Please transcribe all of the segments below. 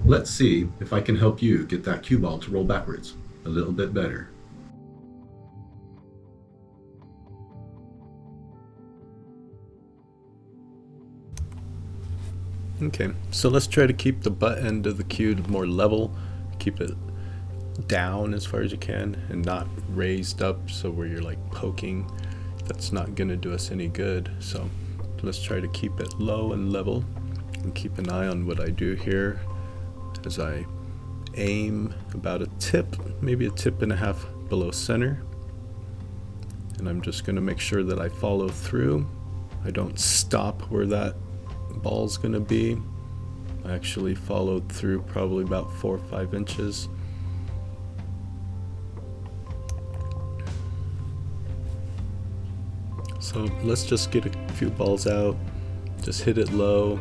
Let's see if I can help you get that cue ball to roll backwards a little bit better. Okay, so let's try to keep the butt end of the cue more level, keep it down as far as you can and not raised up so where you're like poking. That's not going to do us any good. So let's try to keep it low and level, and keep an eye on what I do here as I aim about a tip, maybe a tip and a half below center. And I'm just going to make sure that I follow through. I don't stop where that ball's going to be. I actually followed through probably about 4 or 5 inches. So let's just get a few balls out, just hit it low.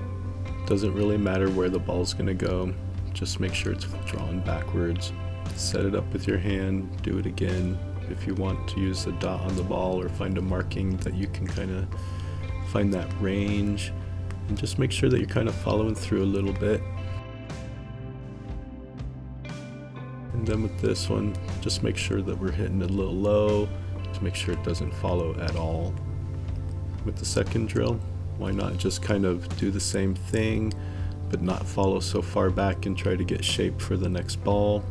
Doesn't really matter where the ball's gonna go, just make sure it's drawn backwards. Set it up with your hand, do it again. If you want to use a dot on the ball or find a marking that you can kind of find that range, and just make sure that you're kind of following through a little bit. And then with this one, just make sure that we're hitting it a little low to make sure it doesn't follow at all. With the second drill, why not just kind of do the same thing but not follow so far back and try to get shape for the next ball.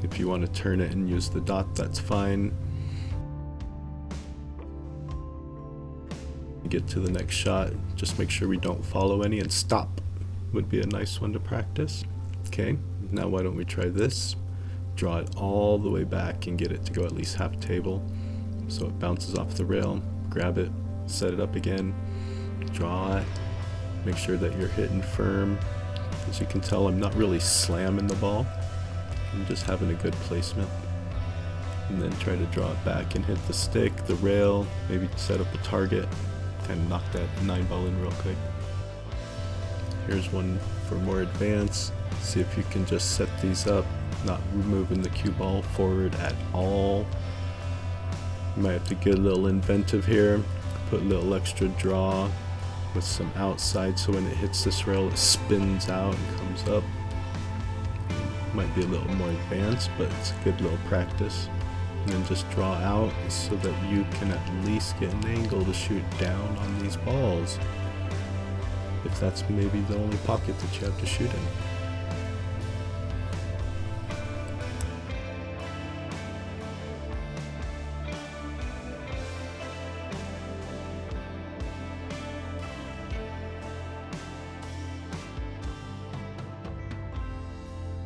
If you want to turn it and use the dot, that's fine. Get to the next shot, just make sure we don't follow any, and stop would be a nice one to practice. Okay, now why don't we try this? Draw it all the way back and get it to go at least half table so it bounces off the rail. Grab it, set it up again, draw it, make sure that you're hitting firm. As you can tell, I'm not really slamming the ball, I'm just having a good placement. And then try to draw it back and hit the stick, the rail, maybe set up a target and knock that 9-ball in real quick. Here's one for more advanced. See if you can just set these up, not moving the cue ball forward at all. You might have to get a little inventive here, put a little extra draw with some outside so when it hits this rail it spins out and comes up. Might be a little more advanced, but it's a good little practice. And then just draw out so that you can at least get an angle to shoot down on these balls, if that's maybe the only pocket that you have to shoot in.